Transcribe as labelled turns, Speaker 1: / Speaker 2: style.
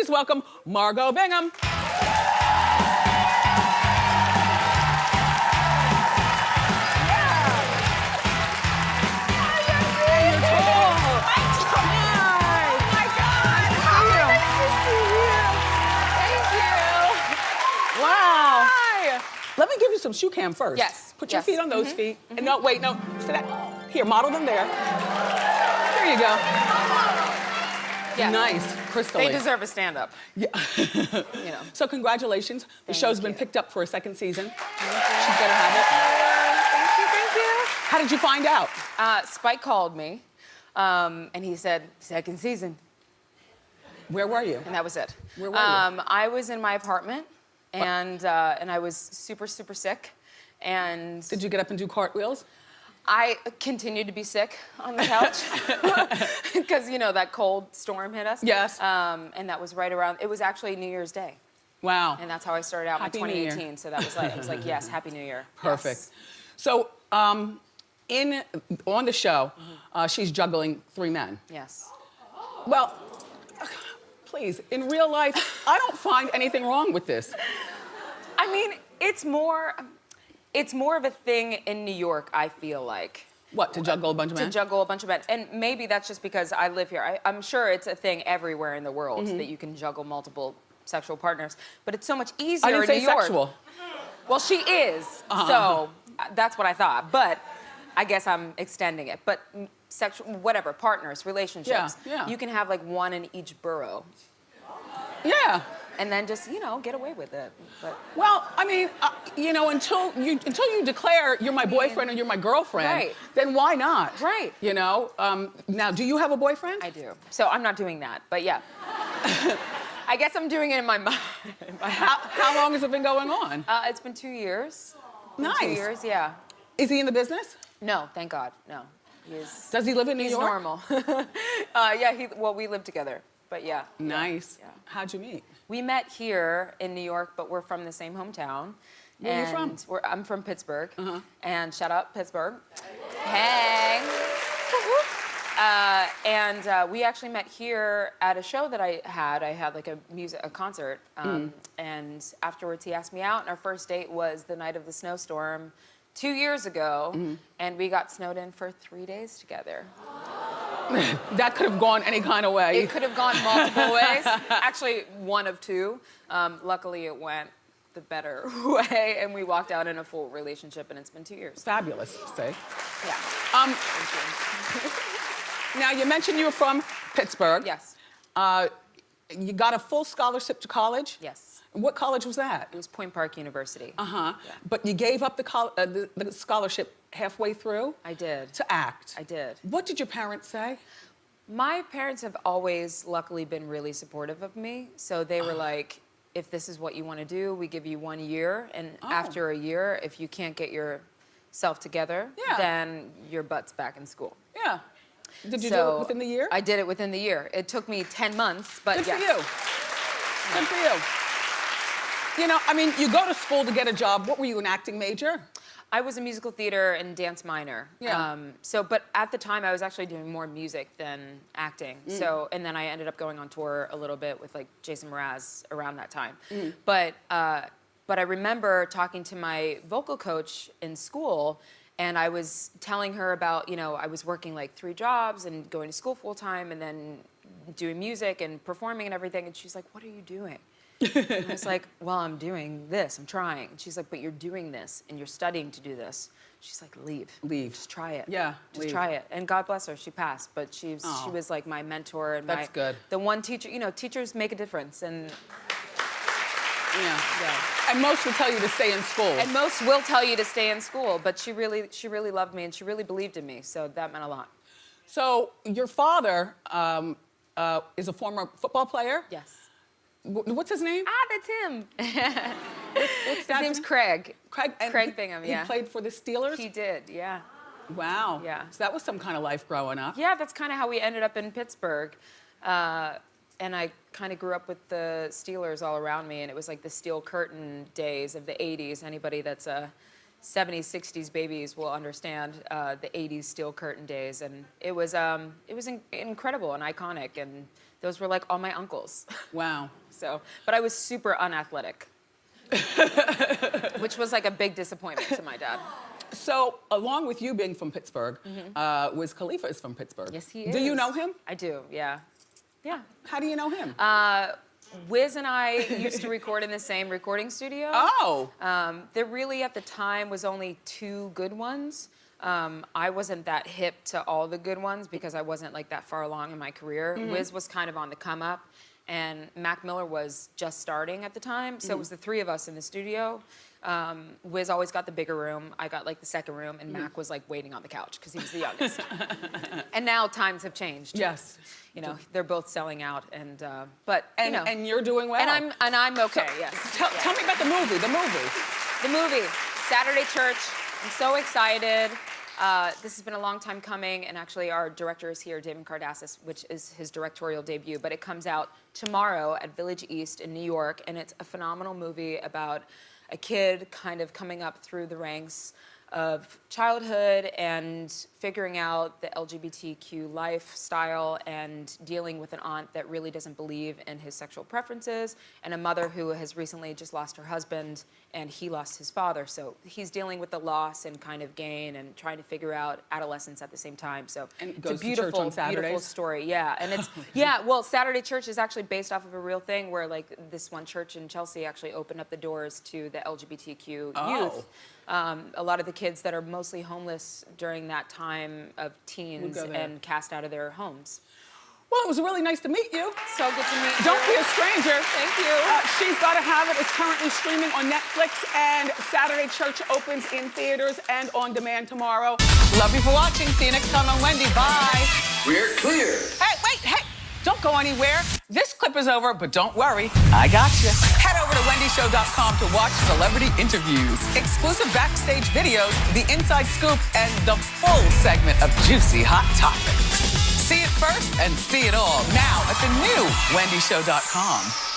Speaker 1: Please welcome Margot Bingham. Let me give you some shoe cam first.
Speaker 2: Yes.
Speaker 1: Put your feet on those feet. And no, wait, no. See that? Here, model them there. There you go.
Speaker 2: Yes.
Speaker 1: Nice. Crystal.
Speaker 2: They deserve a stand-up.
Speaker 1: Yeah.
Speaker 2: You know.
Speaker 1: So congratulations. The show's been picked up for a second season. She's better have it.
Speaker 2: Thank you.
Speaker 1: How did you find out?
Speaker 2: Spike called me, and he said, second season.
Speaker 1: Where were you?
Speaker 2: And that was it.
Speaker 1: Where were you?
Speaker 2: I was in my apartment, and I was super, super sick. And
Speaker 1: did you get up and do cartwheels?
Speaker 2: I continued to be sick on the couch because, you know, that cold storm hit us.
Speaker 1: Yes.
Speaker 2: And that was right around, it was actually New Year's Day.
Speaker 1: Wow.
Speaker 2: And that's how I started out
Speaker 1: Happy
Speaker 2: my
Speaker 1: New Year.
Speaker 2: 2018. So that was like, I was like, yes, Happy New Year.
Speaker 1: Perfect.
Speaker 2: Yes.
Speaker 1: So on the show, she's juggling 3 men.
Speaker 2: Yes.
Speaker 1: Well, please, in real life, I don't find anything wrong with this.
Speaker 2: I mean, it's more of a thing in New York, I feel like.
Speaker 1: What, to juggle a bunch of men?
Speaker 2: To juggle a bunch of men. And maybe that's just because I live here. I'm sure it's a thing everywhere in the world that you can juggle multiple sexual partners. But it's so much easier
Speaker 1: I didn't
Speaker 2: in
Speaker 1: say
Speaker 2: New York.
Speaker 1: sexual.
Speaker 2: Well, she is, so that's what I thought. But I guess I'm extending it. But sexual, whatever, partners, relationships.
Speaker 1: Yeah.
Speaker 2: You can have like one in each borough.
Speaker 1: Yeah.
Speaker 2: And then just, you know, get away with it. But
Speaker 1: Well, I mean, you know, until you declare you're my boyfriend or you're my girlfriend,
Speaker 2: Right.
Speaker 1: then why not?
Speaker 2: Right.
Speaker 1: You know. Now, do you have a boyfriend?
Speaker 2: I do. So I'm not doing that, but yeah. I guess I'm doing it in my mind.
Speaker 1: How long has it been going on?
Speaker 2: It's been 2 years.
Speaker 1: Nice.
Speaker 2: 2 years, yeah.
Speaker 1: Is he in the business?
Speaker 2: No, thank God, no. He's
Speaker 1: Does he live in New York?
Speaker 2: normal. Yeah, well, we live together, but yeah.
Speaker 1: Nice.
Speaker 2: Yeah.
Speaker 1: How'd you meet?
Speaker 2: We met here in New York, but we're from the same hometown.
Speaker 1: Where are you from?
Speaker 2: I'm from Pittsburgh. And shout out Pittsburgh. Hey. We actually met here at a show that I had like a concert. And afterwards he asked me out, and our first date was the night of the snowstorm 2 years ago. And we got snowed in for 3 days together.
Speaker 1: That could have gone any kind of way.
Speaker 2: It could have gone multiple ways. Actually, one of two. Luckily, it went the better way, and we walked out in a full relationship, and it's been 2 years.
Speaker 1: Fabulous, say.
Speaker 2: Yeah.
Speaker 1: Thank you. Now, you mentioned you were from Pittsburgh.
Speaker 2: Yes.
Speaker 1: You got a full scholarship to college?
Speaker 2: Yes.
Speaker 1: What college was that?
Speaker 2: It was Point Park University.
Speaker 1: Yeah.
Speaker 2: Yeah.
Speaker 1: But you gave up the scholarship halfway through?
Speaker 2: I did.
Speaker 1: To act?
Speaker 2: I did.
Speaker 1: What did your parents say?
Speaker 2: My parents have always, luckily, been really supportive of me. So they were like, if this is what you want to do, we give you 1 year. And after a year, if you can't get yourself together, then your butt's back in school.
Speaker 1: Yeah. Did you do it within the year?
Speaker 2: I did it within the year. It took me 10 months, but
Speaker 1: Good
Speaker 2: yes.
Speaker 1: for you. Good for you. You know, I mean, you go to school to get a job. What were you, an acting major?
Speaker 2: I was a musical theater and dance minor.
Speaker 1: Yeah.
Speaker 2: But at the time, I was actually doing more music than acting. So, and then I ended up going on tour a little bit with like Jason Mraz around that time. But I remember talking to my vocal coach in school, and I was telling her about, you know, I was working like 3 jobs and going to school full time and then doing music and performing and everything. And she's like, what are you doing? And I was like, well, I'm doing this, I'm trying. And she's like, but you're doing this and you're studying to do this. She's like, leave.
Speaker 1: Leave.
Speaker 2: Just try it.
Speaker 1: Yeah,
Speaker 2: Just
Speaker 1: leave.
Speaker 2: try it. And God bless her, she passed. But she was like my mentor and
Speaker 1: That's good.
Speaker 2: the one teacher, you know, teachers make a difference. And
Speaker 1: yeah. And most will tell you to stay in school.
Speaker 2: And most will tell you to stay in school, but she really loved me and she really believed in me. So that meant a lot.
Speaker 1: So your father is a former football player?
Speaker 2: Yes.
Speaker 1: What's his name?
Speaker 2: That's him.
Speaker 1: What's
Speaker 2: His name's Craig.
Speaker 1: Craig
Speaker 2: Bingham,
Speaker 1: He played for the Steelers?
Speaker 2: He did, yeah.
Speaker 1: Wow.
Speaker 2: Yeah.
Speaker 1: So that was some kind of life growing up.
Speaker 2: Yeah, that's kind of how we ended up in Pittsburgh. And I kind of grew up with the Steelers all around me, and it was like the Steel Curtain days of the 80s. Anybody that's a 70s, 60s babies will understand the 80s steel curtain days. And it was incredible and iconic. And those were like all my uncles.
Speaker 1: Wow.
Speaker 2: So, but I was super unathletic, which was like a big disappointment to my dad.
Speaker 1: So, along with you being from Pittsburgh, Wiz Khalifa is from Pittsburgh.
Speaker 2: Yes, he is.
Speaker 1: Do you know him?
Speaker 2: I do, yeah. Yeah.
Speaker 1: How do you know him?
Speaker 2: Wiz and I used to record in the same recording studio.
Speaker 1: Oh.
Speaker 2: There really, at the time, was only 2 good ones. I wasn't that hip to all the good ones because I wasn't like that far along in my career. Wiz was kind of on the come up, and Mac Miller was just starting at the time. So it was the 3 of us in the studio. Wiz always got the bigger room. I got like the second room, and Mac was like waiting on the couch because he was the youngest. And now times have changed.
Speaker 1: Yes.
Speaker 2: You know, they're both selling out, and you know,
Speaker 1: and you're doing well.
Speaker 2: and I'm okay.
Speaker 1: So,
Speaker 2: yes.
Speaker 1: Tell me about the movie.
Speaker 2: The movie, Saturday Church. I'm so excited. This has been a long time coming, and actually our director is here, David Cardassis, which is his directorial debut, but it comes out tomorrow at Village East in New York, and it's a phenomenal movie about a kid kind of coming up through the ranks of childhood and figuring out the LGBTQ lifestyle and dealing with an aunt that really doesn't believe in his sexual preferences and a mother who has recently just lost her husband and he lost his father. So he's dealing with the loss and kind of gain and trying to figure out adolescence at the same time. So
Speaker 1: And
Speaker 2: it's a
Speaker 1: goes to church on Saturdays?
Speaker 2: beautiful story. Yeah, and it's, yeah, well, Saturday Church is actually based off of a real thing where like this one church in Chelsea actually opened up the doors to the LGBTQ youth. A lot of the kids that are mostly homeless during that time of teens and cast out of their homes.
Speaker 1: Well, it was really nice to meet you.
Speaker 2: So good to meet you.
Speaker 1: Don't be a stranger.
Speaker 2: Thank you.
Speaker 1: She's Gotta Have It is currently streaming on Netflix, and Saturday Church opens in theaters and on demand tomorrow. Love you for watching. See you next time on Wendy. Bye.
Speaker 3: We're clear.
Speaker 1: Hey, wait, hey. Don't go anywhere. This clip is over, but don't worry. I got you. Head over to wendyshow.com to watch celebrity interviews, exclusive backstage videos, the inside scoop, and the full segment of juicy hot topics. See it first and see it all now at the new wendyshow.com.